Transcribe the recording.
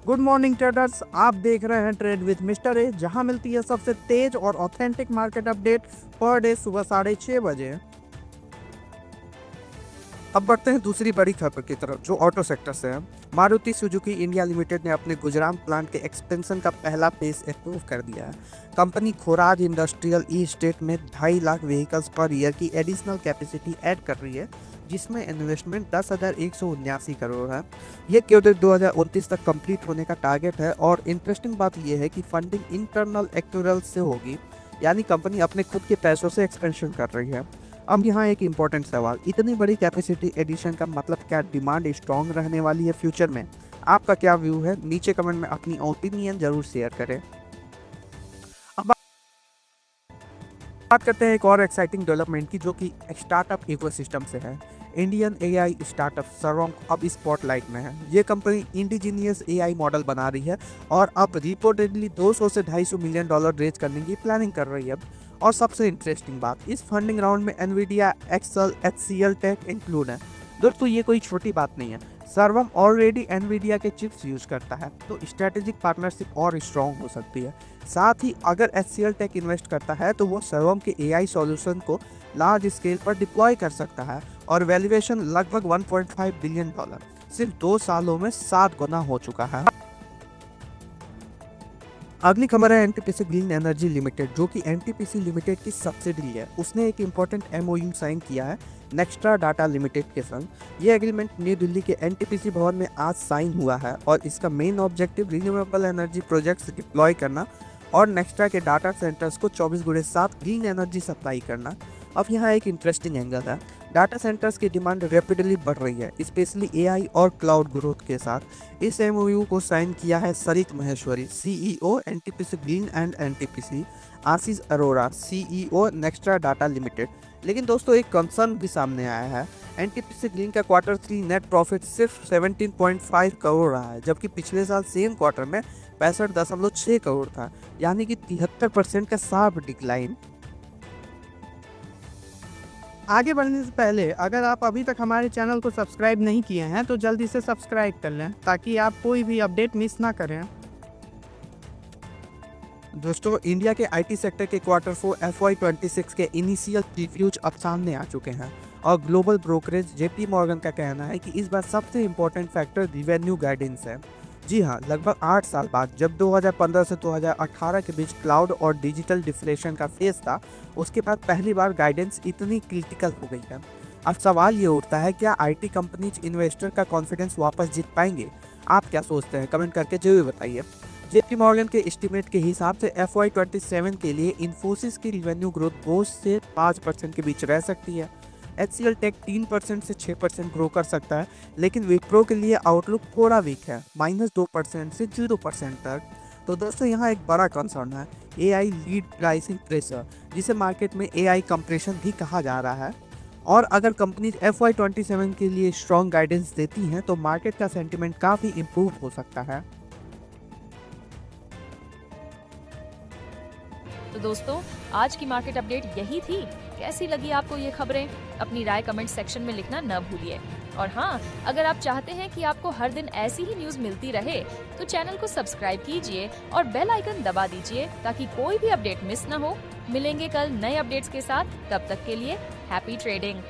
Good morning traders, आप देख रहे हैं ट्रेड विद मिस्टर ए, जहां मिलती है सबसे तेज और authentic market update per day सुबह 6:30 बजे। अब बढ़ते हैं दूसरी बड़ी खबर की तरफ, जो ऑटो सेक्टर से है। मारुति सुजुकी इंडिया लिमिटेड ने अपने गुजरात प्लांट के एक्सपेंशन का पहला फेज अप्रूव कर दिया है। कंपनी खोराज इंडस्ट्रियल ई स्टेट में 2.5 लाख व्हीकल्स पर ईयर की एडिशनल कैपेसिटी ऐड कर रही है, जिसमें इन्वेस्टमेंट 10,179 करोड़ है। यह क्यों 2029 तक कंप्लीट होने का टारगेट है। और इंटरेस्टिंग बात यह है कि फंडिंग इंटरनल एक्टोरल्स से होगी, यानी कंपनी अपने खुद के पैसों से एक्सपेंशन कर रही है। अब यहाँ एक इम्पोर्टेंट सवाल, इतनी बड़ी कैपेसिटी एडिशन का मतलब क्या डिमांड स्ट्रॉन्ग रहने वाली है फ्यूचर में? आपका क्या व्यू है? नीचे कमेंट में अपनी ओपिनियन जरूर शेयर करें। अब बात करते हैं एक और एक्साइटिंग डेवलपमेंट की, जो कि स्टार्टअप इकोसिस्टम से है। इंडियन एआई स्टार्टअप सर्वम अब स्पॉटलाइट में है। ये कंपनी इंडिजीनियस एआई मॉडल बना रही है और अब रिपोर्टेडली 200 से $250 मिलियन रेज करने की प्लानिंग कर रही है। और सबसे इंटरेस्टिंग बात, इस फंडिंग राउंड में Nvidia, Accel, HCL tech include है। दोस्तों, ये कोई छोटी बात नहीं है। सर्वम ऑलरेडी एनवीडिया के चिप्स यूज करता है, तो स्ट्रेटेजिक पार्टनरशिप और स्ट्रॉन्ग हो सकती है। साथ ही अगर एचसीएल टेक इन्वेस्ट करता है तो वो सर्वम के एआई सॉल्यूशन को लार्ज स्केल पर डिप्लॉय कर सकता है। और वैल्यूएशन लगभग $1.5 बिलियन सिर्फ 2 सालों में 7 गुना हो चुका है। अगली खबर है एनटीपीसी ग्रीन एनर्जी लिमिटेड, जो कि एनटीपीसी लिमिटेड की सब्सिडरी है। उसने एक इंपॉर्टेंट एमओयू साइन किया है नेक्स्ट्रा डाटा लिमिटेड के संग। ये एग्रीमेंट न्यू दिल्ली के एनटीपीसी भवन में आज साइन हुआ है और इसका main objective renewable energy projects deploy करना और नेक्स्ट्रा के डाटा सेंटर्स को 24/7 ग्रीन एनर्जी सप्लाई करना। अब यहाँ एक इंटरेस्टिंग एंगल है। डाटा सेंटर्स की डिमांड रैपिडली बढ़ रही है, स्पेशली एआई और क्लाउड ग्रोथ के साथ। इस एमओयू को साइन किया है Sarit Maheshwari, CEO NTPC green and NTPC, Ashish Arora, CEO Nextra data limited. लेकिन दोस्तों, एक कंसर्न भी सामने आया है। एनटीपीसी ग्रीन का Q3 नेट प्रॉफिट सिर्फ 17.5 करोड़ रहा है, जबकि पिछले साल सेम क्वार्टर में 65.6 करोड़ था, यानी कि 73% का शार्प डिक्लाइन। आगे बढ़ने से पहले अगर आप अभी तक हमारे चैनल को सब्सक्राइब नहीं किए हैं तो जल्दी से सब्सक्राइब कर लें, ताकि आप कोई भी अपडेट मिस ना करें। दोस्तों, इंडिया के आईटी सेक्टर के Q4 FY26 के इनिशियल प्रीव्यूज अब सामने आ चुके हैं और ग्लोबल ब्रोकरेज जेपी मॉर्गन का कहना है कि इस बार सबसे इम्पोर्टेंट फैक्टर रिवेन्यू गाइडेंस है। जी हाँ, लगभग 8 साल बाद, जब 2015 से 2018 के बीच क्लाउड और डिजिटल डिफ्लेशन का फेज था, उसके बाद पहली बार गाइडेंस इतनी क्रिटिकल हो गई है। अब सवाल ये उठता है, क्या आईटी कंपनीज इन्वेस्टर का कॉन्फिडेंस वापस जीत पाएंगे? आप क्या सोचते हैं? कमेंट करके जरूर बताइए। जेपी मॉर्गन के एस्टीमेट के हिसाब से FY27 के लिए इन्फोसिस की रिवेन्यू ग्रोथ 2 से 5% के बीच रह सकती है। एचसीएल टेक 3% से 6% ग्रो कर सकता है, लेकिन विप्रो के लिए आउटलुक थोड़ा वीक है, -2% से 0% तक। तो दोस्तों, यहाँ एक बड़ा कंसर्न है एआई लीड प्राइसिंग प्रेशर, जिसे मार्केट में एआई कंप्रेशन भी कहा जा रहा है। और अगर कंपनी FY27 के लिए स्ट्रॉन्ग गाइडेंस देती हैं तो मार्केट का सेंटिमेंट काफ़ी इम्प्रूव हो सकता है। तो दोस्तों, आज की मार्केट अपडेट यही थी। कैसी लगी आपको ये खबरें? अपनी राय कमेंट सेक्शन में लिखना न भूलिए। और हाँ, अगर आप चाहते हैं कि आपको हर दिन ऐसी ही न्यूज मिलती रहे, तो चैनल को सब्सक्राइब कीजिए और बेल आइकन दबा दीजिए, ताकि कोई भी अपडेट मिस न हो। मिलेंगे कल नए अपडेट्स के साथ, तब तक के लिए हैप्पी ट्रेडिंग।